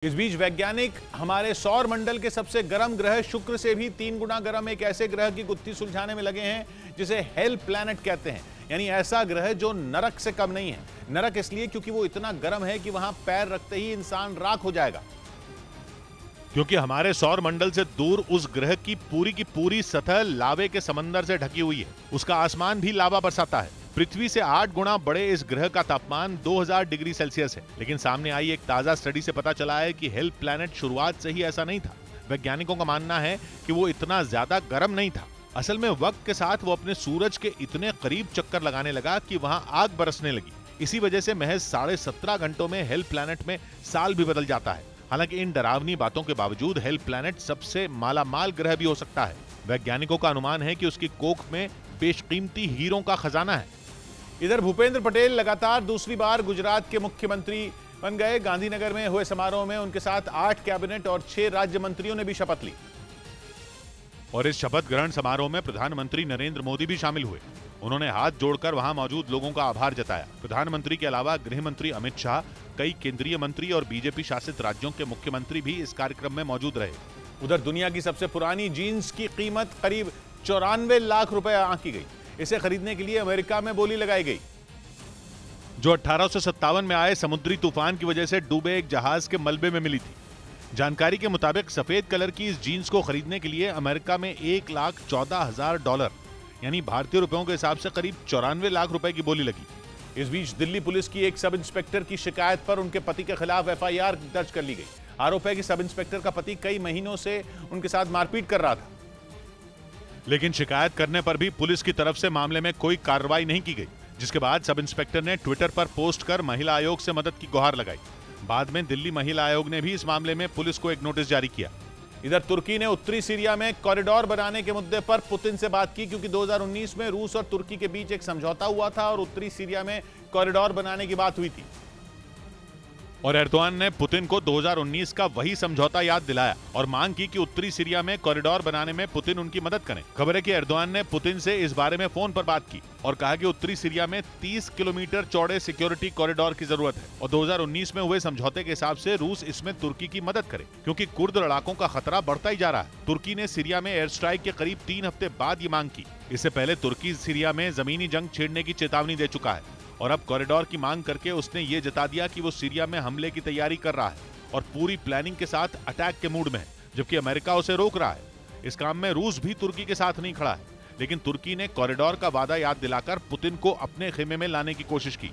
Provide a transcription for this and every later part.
इस बीच वैज्ञानिक हमारे सौर मंडल के सबसे गर्म ग्रह शुक्र से भी 3 गुना गर्म एक ऐसे ग्रह की गुत्थी सुलझाने में लगे हैं जिसे हेल प्लैनेट कहते हैं। यानी ऐसा ग्रह जो नरक से कम नहीं है। नरक इसलिए क्योंकि वो इतना गर्म है कि वहां पैर रखते ही इंसान राख हो जाएगा। क्योंकि हमारे सौर मंडल से दूर उस ग्रह की पूरी सतह लावे के समंदर से ढकी हुई है। उसका आसमान भी लावा बरसाता है। पृथ्वी से 8 गुना बड़े इस ग्रह का तापमान 2000 डिग्री सेल्सियस है। लेकिन सामने आई एक ताजा स्टडी से पता चला है कि हेल प्लैनेट शुरुआत से ही ऐसा नहीं था। वैज्ञानिकों का मानना है कि वो इतना ज्यादा गर्म नहीं था। असल में वक्त के साथ वो अपने सूरज के इतने करीब चक्कर लगाने लगा कि वहां आग बरसने लगी। इसी वजह से महज 17.5 घंटों में हेल प्लैनेट में साल भी बदल जाता है। हालांकि इन डरावनी बातों के बावजूद हेल प्लैनेट सबसे मालामाल ग्रह भी हो सकता है। वैज्ञानिकों का अनुमान है कि उसकी कोख में बेशकीमती हीरों का खजाना है। इधर भूपेंद्र पटेल लगातार दूसरी बार गुजरात के मुख्यमंत्री बन गए। गांधीनगर में हुए समारोह में उनके साथ 8 कैबिनेट और 6 राज्य मंत्रियों ने भी शपथ ली। और इस शपथ ग्रहण समारोह में प्रधानमंत्री नरेंद्र मोदी भी शामिल हुए। उन्होंने हाथ जोड़कर वहां मौजूद लोगों का आभार जताया। प्रधानमंत्री के अलावा गृह मंत्री अमित शाह, कई केंद्रीय मंत्री और बीजेपी शासित राज्यों के मुख्यमंत्री भी इस कार्यक्रम में मौजूद रहे। उधर दुनिया की सबसे पुरानी जीन्स की कीमत करीब 94 लाख रुपए आंकी गई। इसे खरीदने के लिए अमेरिका में बोली लगाई गई, जो 1857 में आए समुद्री तूफान की वजह से डूबे एक जहाज के मलबे में मिली थी। जानकारी के मुताबिक सफेद कलर की इस जीन्स को खरीदने के लिए अमेरिका में $1,14,000 यानी भारतीय रुपयों के हिसाब से करीब 94 लाख रुपए की बोली लगी। इस बीच दिल्ली पुलिस की एक सब इंस्पेक्टर की शिकायत पर उनके पति के खिलाफ FIR दर्ज कर ली गई। आरोप है कि सब इंस्पेक्टर का पति कई महीनों से उनके साथ मारपीट कर रहा था। लेकिन शिकायत करने पर भी पुलिस की तरफ से मामले में कोई कार्रवाई नहीं की गई, जिसके बाद सब इंस्पेक्टर ने ट्विटर पर पोस्ट कर महिला आयोग से मदद की गुहार लगाई। बाद में दिल्ली महिला आयोग ने भी इस मामले में पुलिस को एक नोटिस जारी किया। इधर तुर्की ने उत्तरी सीरिया में कॉरिडोर बनाने के मुद्दे पर पुतिन से बात की, क्योंकि 2019 में रूस और तुर्की के बीच एक समझौता हुआ था और उत्तरी सीरिया में कॉरिडोर बनाने की बात हुई थी। और एर्दोआन ने पुतिन को 2019 का वही समझौता याद दिलाया और मांग की कि उत्तरी सीरिया में कॉरिडोर बनाने में पुतिन उनकी मदद करें। खबर है कि एर्दोआन ने पुतिन से इस बारे में फोन पर बात की और कहा कि उत्तरी सीरिया में 30 किलोमीटर चौड़े सिक्योरिटी कॉरिडोर की जरूरत है और 2019 में हुए समझौते के हिसाब से रूस इसमें तुर्की की मदद करे, क्योंकि कुर्द लड़ाकों का खतरा बढ़ता ही जा रहा है। तुर्की ने सीरिया में एयर स्ट्राइक के करीब 3 हफ्ते बाद ये मांग की। इससे पहले तुर्की सीरिया में जमीनी जंग छेड़ने की चेतावनी दे चुका है और अब कॉरिडोर की मांग करके उसने ये जता दिया कि वो सीरिया में हमले की तैयारी कर रहा है और पूरी प्लानिंग के साथ अटैक के मूड में है, जबकि अमेरिका उसे रोक रहा है। इस काम में रूस भी तुर्की के साथ नहीं खड़ा है, लेकिन तुर्की ने कॉरिडोर का वादा याद दिलाकर पुतिन को अपने खेमे में लाने की कोशिश की।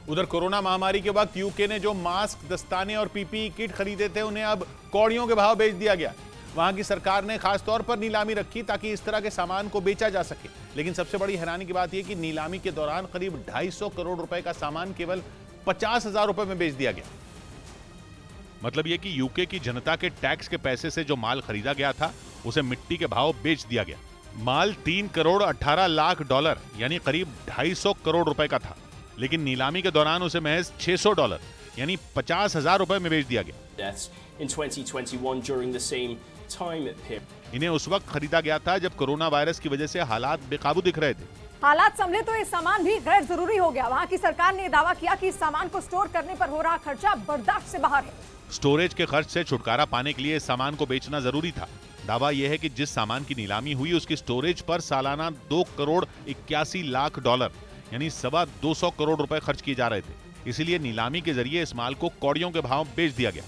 उधर कोरोना महामारी के वक्त यूके ने जो मास्क, दस्ताने और PPE किट खरीदे थे उन्हें अब कौड़ियों के भाव बेच दिया गया। वहां की सरकार ने खास तौर पर नीलामी रखी ताकि इस तरह के सामान को बेचा जा सके। लेकिन सबसे बड़ी हैरानी की बात यह कि नीलामी के दौरान करीब 250 करोड़ रुपए का सामान केवल 50,000 रुपए में बेच दिया गया। मतलब यह कि यूके की जनता के टैक्स के पैसे से जो माल खरीदा गया था उसे मिट्टी के भाव बेच दिया गया। माल $3 करोड़ 18 लाख यानी करीब 250 करोड़ रुपए का था, लेकिन नीलामी के दौरान उसे महज $600 यानी 50,000 रुपए में बेच दिया गया। In 2021 during the same time period. इन्हें उस वक्त खरीदा गया था जब कोरोना वायरस की वजह से हालात बेकाबू दिख रहे थे। हालात संभले तो ये सामान भी गैर जरूरी हो गया। वहां की सरकार ने दावा किया कि इस सामान को स्टोर करने पर हो रहा खर्चा बर्दाश्त से बाहर है। स्टोरेज के खर्च से छुटकारा पाने के लिए इस सामान को बेचना जरूरी था। दावा यह है कि जिस सामान की नीलामी हुई उसकी स्टोरेज पर सालाना $2 करोड़ 81 लाख यानी 225 करोड़ रुपए खर्च किए जा रहे थे। इसीलिए नीलामी के जरिए इस माल को कौड़ियों के भाव बेच दिया गया।